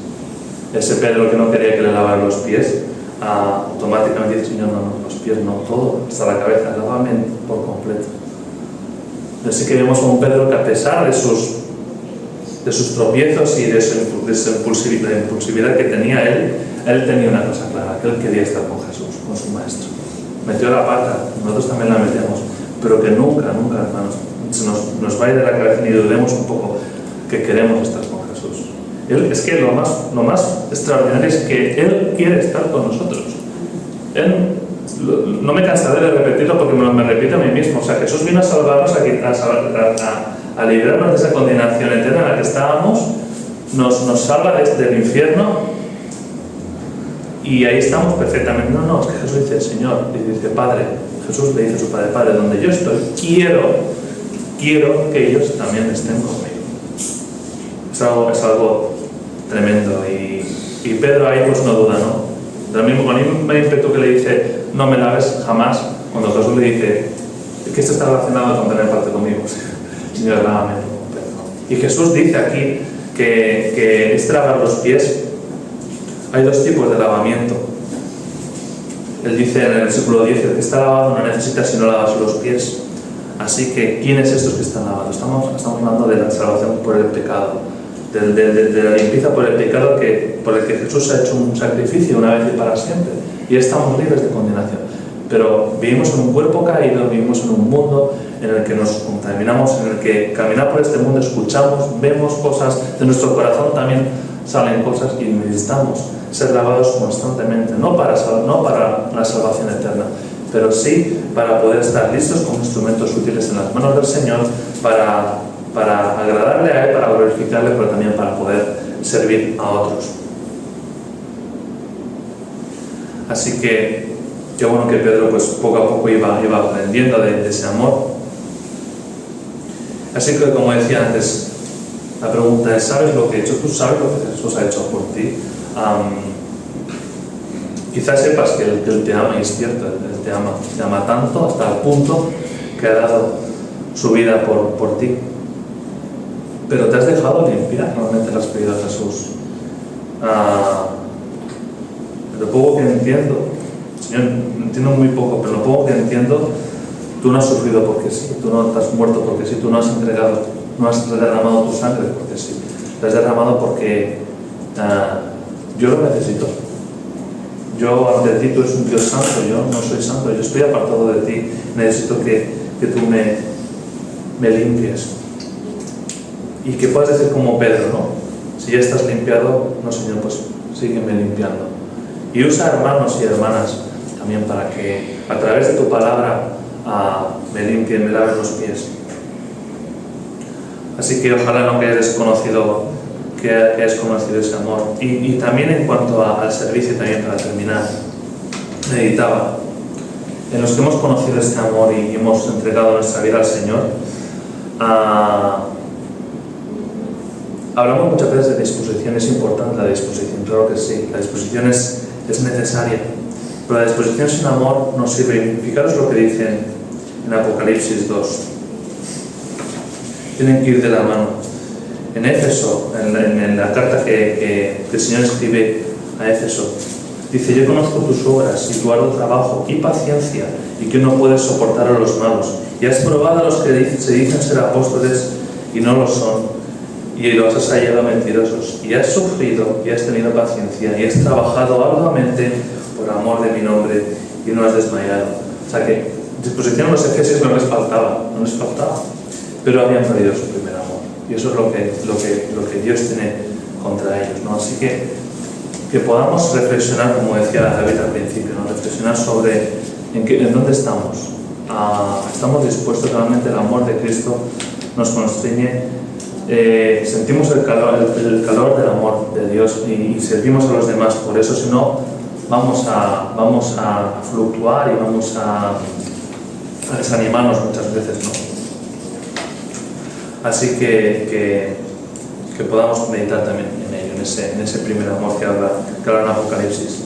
Ese Pedro que no quería que le lavara los pies, automáticamente dice: Señor, no, los pies no, todo, hasta la cabeza, lávame por completo. Así que vemos a un Pedro que, a pesar de sus tropiezos y de esa impulsividad que tenía él tenía una cosa clara, que él quería estar con Jesús, con su maestro. Metió la pata, nosotros también la metemos, pero que nunca, hermanos, nos vaya de la cabeza ni dudemos un poco que queremos estar con Jesús. Es que lo más extraordinario es que Él quiere estar con nosotros. No me cansaré de repetirlo porque me repito a mí mismo. O sea, Jesús vino a salvarnos, a librarnos de esa condenación eterna en la que estábamos, nos salva desde el infierno, y ahí estamos perfectamente. No, es que Jesús dice: Señor, y dice Padre. Jesús le dice a su Padre: donde yo estoy, quiero que ellos también estén conmigo. Es algo tremendo, y Pedro ahí pues no duda, ¿no? Del mismo, con el mismo ímpetu que le dice: no me laves jamás, cuando Jesús le dice que esto está relacionado con tener parte conmigo. Señor, lávame. Y Jesús dice aquí que este lavar los pies, hay dos tipos de lavamiento. Él dice en el versículo 10: el que está lavado no necesita sino lavarse los pies. Así que, ¿quiénes estos que están lavados? Estamos hablando de la salvación por el pecado, de la limpieza por el pecado por el que Jesús ha hecho un sacrificio una vez y para siempre. Y estamos libres de condenación. Pero vivimos en un cuerpo caído, vivimos en un mundo en el que nos contaminamos, en el que caminar por este mundo escuchamos, vemos cosas, de nuestro corazón también salen cosas y necesitamos ser lavados constantemente, no para la salvación eterna, pero sí para poder estar listos como instrumentos útiles en las manos del Señor, para agradarle a Él, para glorificarle, pero también para poder servir a otros. Así que qué bueno que Pedro pues poco a poco iba aprendiendo de ese amor. Así que, como decía antes, la pregunta es, ¿sabes lo que he hecho? ¿Tú sabes lo que Jesús ha hecho por ti? Quizás sepas que Él te ama, y es cierto, Él te ama tanto hasta el punto que ha dado su vida por ti. Pero te has dejado limpiar, normalmente le has pedido a Jesús. Lo poco que entiendo, Señor, entiendo muy poco, pero lo poco que entiendo, tú no has sufrido porque sí, tú no te has muerto porque sí, tú no has entregado, no has derramado tu sangre porque sí, te has derramado porque yo lo necesito. Yo ante ti, tú eres un Dios santo, yo no soy santo, yo estoy apartado de ti, necesito que tú me limpies. Y que puedas decir como Pedro, ¿no? Si ya estás limpiado, no, Señor, pues sígueme limpiando. Y usa hermanos y hermanas también para que a través de tu palabra me limpien, me laven los pies. Así que ojalá no que hayas conocido ese amor. Y también en cuanto al servicio, también para terminar, meditaba en los que hemos conocido este amor y hemos entregado nuestra vida al Señor. Hablamos muchas veces de disposición. Es importante la disposición, claro que sí, la disposición es necesaria, pero la disposición sin amor no sirve. Fijaros lo que dicen en Apocalipsis 2, tienen que ir de la mano. En Éfeso, en la carta que el Señor escribe a Éfeso, dice: yo conozco tus obras y tu arduo trabajo y paciencia, y que no puedes soportar a los malos, y has probado a los que se dicen ser apóstoles y no lo son, y los has hallado mentirosos, y has sufrido y has tenido paciencia, y has trabajado arduamente por amor de mi nombre, y no has desmayado. O sea que disposición a los efesios no les faltaba, pero habían perdido su primer amor. Y eso es lo que Dios tiene contra ellos, ¿no? Así que podamos reflexionar, como decía David al principio, ¿no? Reflexionar sobre en dónde estamos. ¿Estamos dispuestos realmente? El amor de Cristo nos constriñe. Sentimos el calor del amor de Dios y servimos a los demás por eso, si no vamos a fluctuar y vamos a desanimarnos muchas veces, ¿no? Así que podamos meditar también en ello, en ese primer amor que habla en Apocalipsis.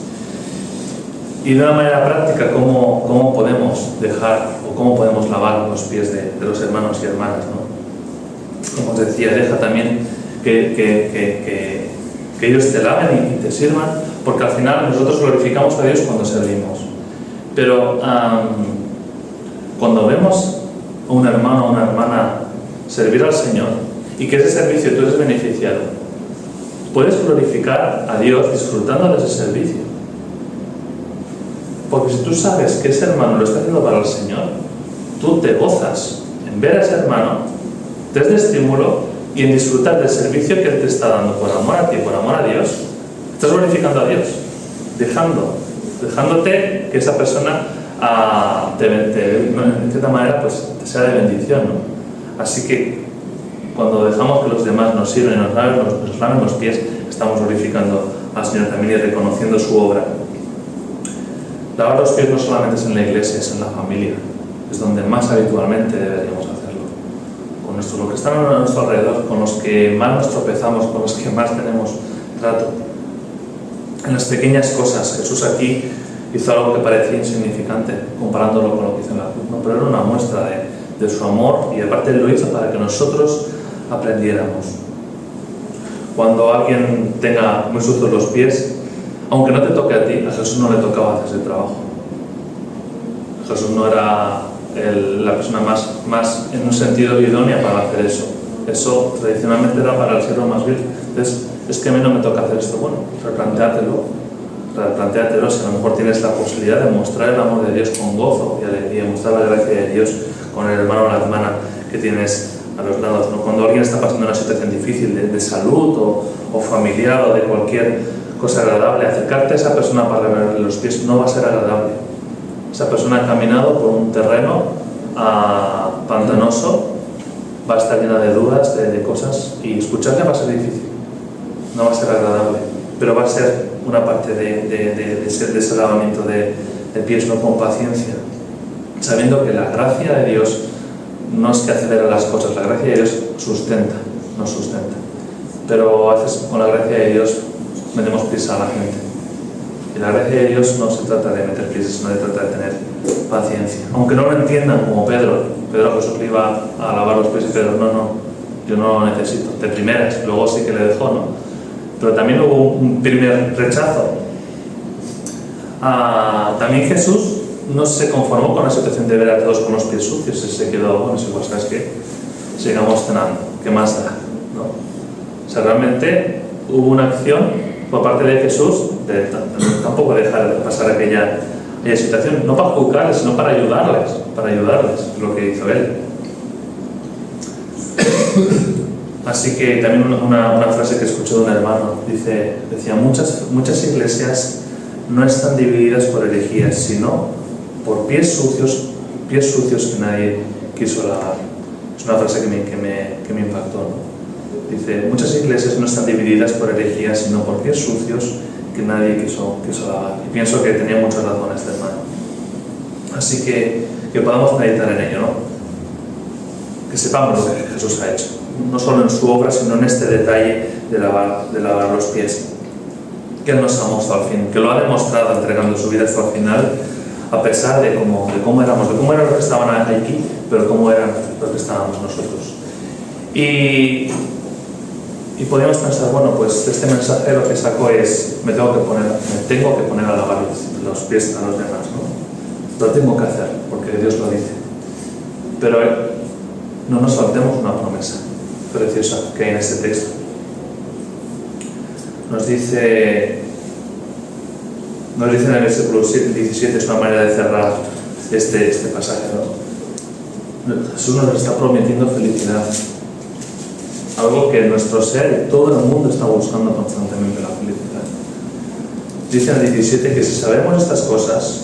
Y de una manera práctica, ¿cómo podemos dejar o cómo podemos lavar los pies de los hermanos y hermanas, ¿no? Como os decía, deja también que ellos te laven y te sirvan, porque al final nosotros glorificamos a Dios cuando servimos. Pero cuando vemos a un hermano o una hermana servir al Señor y que ese servicio tú eres beneficiado, puedes glorificar a Dios disfrutando de ese servicio. Porque si tú sabes que ese hermano lo está haciendo para el Señor, tú te gozas en ver a ese hermano desde estímulo y en disfrutar del servicio que Él te está dando por amor a ti, por amor a Dios. Estás glorificando a Dios, dejándote que esa persona en cierta manera pues, te sea de bendición, ¿no? Así que cuando dejamos que los demás nos sirvan y nos laven los pies, estamos glorificando al Señor también y reconociendo su obra. Lavar los pies no solamente es en la iglesia, es en la familia, es donde más habitualmente deberíamos hacerlo. Con los que están a nuestro alrededor, con los que más nos tropezamos, con los que más tenemos trato. En las pequeñas cosas, Jesús aquí hizo algo que parecía insignificante, comparándolo con lo que hizo en la cruz, ¿no? Pero era una muestra de su amor, y aparte Él lo hizo para que nosotros aprendiéramos. Cuando alguien tenga muy sucios los pies, aunque no te toque a ti, a Jesús no le tocaba hacer ese trabajo. Jesús no era la persona más en un sentido idónea para hacer eso. Eso tradicionalmente era para el siervo más vil. Entonces, es que a mí no me toca hacer esto. Bueno, replantéatelo, si a lo mejor tienes la posibilidad de mostrar el amor de Dios con gozo y alegría, mostrar la gracia de Dios con el hermano o la hermana que tienes a los lados, ¿no? Cuando alguien está pasando una situación difícil de salud o familiar o de cualquier cosa agradable, acercarte a esa persona para verle los pies no va a ser agradable. Esa persona ha caminado por un terreno pantanoso, va a estar llena de dudas, de cosas, y escucharle va a ser difícil, no va a ser agradable, pero va a ser una parte de ese lavamiento de pies, no, con paciencia, sabiendo que la gracia de Dios no es que acelera las cosas, la gracia de Dios nos sustenta, pero a veces con la gracia de Dios metemos prisa a la gente, y la gracia de Dios no se trata de meter prisa, sino se trata de tener paciencia, aunque no lo entiendan como Pedro Jesús le iba a lavar los pies y Pedro, no, yo no lo necesito, de primeras, luego sí que le dejó, ¿no? Pero también hubo un primer rechazo. También Jesús no se conformó con la situación de ver a todos con los pies sucios, se quedó, bueno, si pues sabes que sigamos cenando, ¿qué más da? ¿No? O sea, realmente hubo una acción por parte de Jesús de tampoco dejar pasar aquella situación, no para juzgarles, sino para ayudarles, lo que hizo él. Así que también una frase que escuché de un hermano, decía, muchas iglesias no están divididas por herejías, sino por pies sucios que nadie quiso lavar. Es una frase que me impactó, ¿no? Dice, muchas iglesias no están divididas por herejías, sino por pies sucios que nadie quiso lavar. Y pienso que tenía mucha razón este hermano. Así que podamos meditar en ello, ¿no? Que sepamos lo que Jesús ha hecho, no solo en su obra, sino en este detalle de lavar los pies, que Él nos ha mostrado al fin, que lo ha demostrado entregando su vida hasta el final, a pesar de cómo eran los que estaban aquí, pero cómo eran los que estábamos nosotros. Y podríamos pensar, bueno, pues este mensaje lo que saco es, me tengo que poner a lavar los pies a los demás, ¿no? Lo tengo que hacer, porque Dios lo dice. Pero no nos saltemos una promesa preciosa que hay en este texto. Nos dice en el versículo 17, es una manera de cerrar este pasaje, ¿no? Jesús nos está prometiendo felicidad. Algo que nuestro ser, todo el mundo está buscando constantemente, la felicidad. Dice en el 17 que si sabemos estas cosas,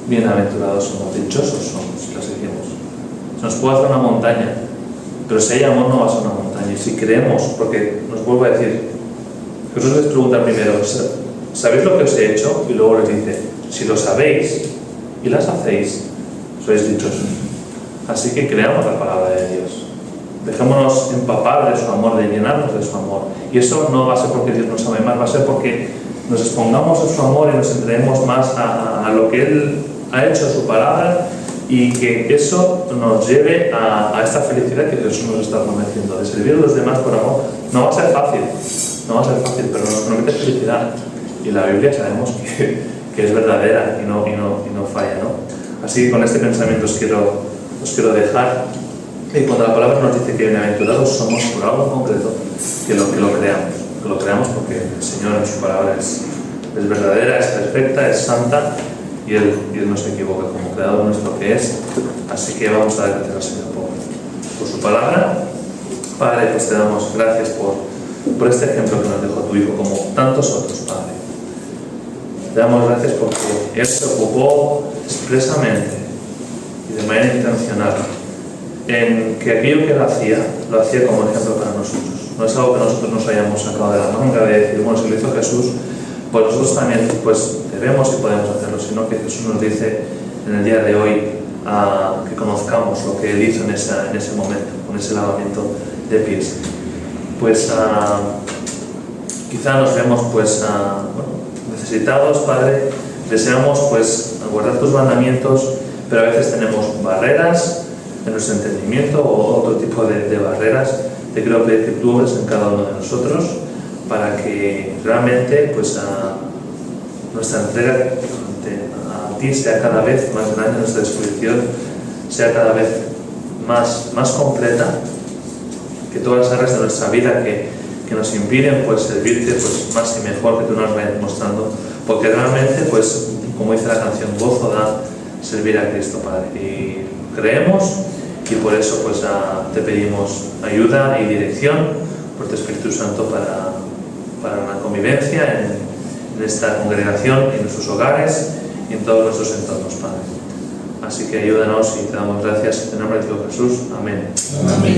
bienaventurados somos, dichosos somos, si las seguimos. Se nos puede hacer una montaña, pero si hay amor no va a ser una montaña. Y si creemos, porque nos vuelvo a decir, Jesús les pregunta primero, ¿sabéis lo que os he hecho? Y luego les dice, si lo sabéis y las hacéis, sois dichosos. Así que creamos la palabra de Dios. Dejémonos empapar de su amor, de llenarnos de su amor. Y eso no va a ser porque Dios nos ame más, va a ser porque nos expongamos a su amor y nos entreguemos más a lo que Él ha hecho, a su palabra, y que eso nos lleve a esta felicidad que Jesús nos está prometiendo, de servir a los demás por amor. No va a ser fácil, pero nos promete felicidad. Y la Biblia sabemos que es verdadera y no falla, ¿no? Así que con este pensamiento os quiero dejar. Y cuando la palabra nos dice que bienaventurados somos por algo en concreto, que lo creamos porque el Señor en su palabra es verdadera, es perfecta, es santa, y Él no se equivoca como creador nuestro que es. Así que vamos a dar gracias al Señor por su palabra. Padre, pues te damos gracias por este ejemplo que nos dejó tu Hijo, como tantos otros, Padre. Te damos gracias porque Él se ocupó expresamente y de manera intencional en que aquello que Él hacía, lo hacía como ejemplo para nosotros. No es algo que nosotros nos hayamos sacado de la manga de decir, bueno, si lo hizo Jesús, pues nosotros también pues, debemos y podemos hacerlo, sino que Jesús nos dice en el día de hoy que conozcamos lo que Él hizo en ese momento, con ese lavamiento de pies. Pues quizá nos vemos pues, necesitados, Padre, deseamos pues guardar tus mandamientos, pero a veces tenemos barreras en nuestro entendimiento o otro tipo de barreras. Te quiero pedir que tú obres en cada uno de nosotros para que realmente pues, nuestra entrega a ti sea cada vez más grande, nuestra disposición sea cada vez más completa, que todas las áreas de nuestra vida que nos impiden pues servirte pues más y mejor, que tú nos vayas mostrando, porque realmente pues como dice la canción, gozo da servir a Cristo, Padre, y creemos, y por eso pues te pedimos ayuda y dirección por tu Espíritu Santo para la convivencia en esta congregación, en nuestros hogares y en todos nuestros entornos, Padre. Así que ayúdanos y te damos gracias en el nombre de Jesús. Amén. Amén.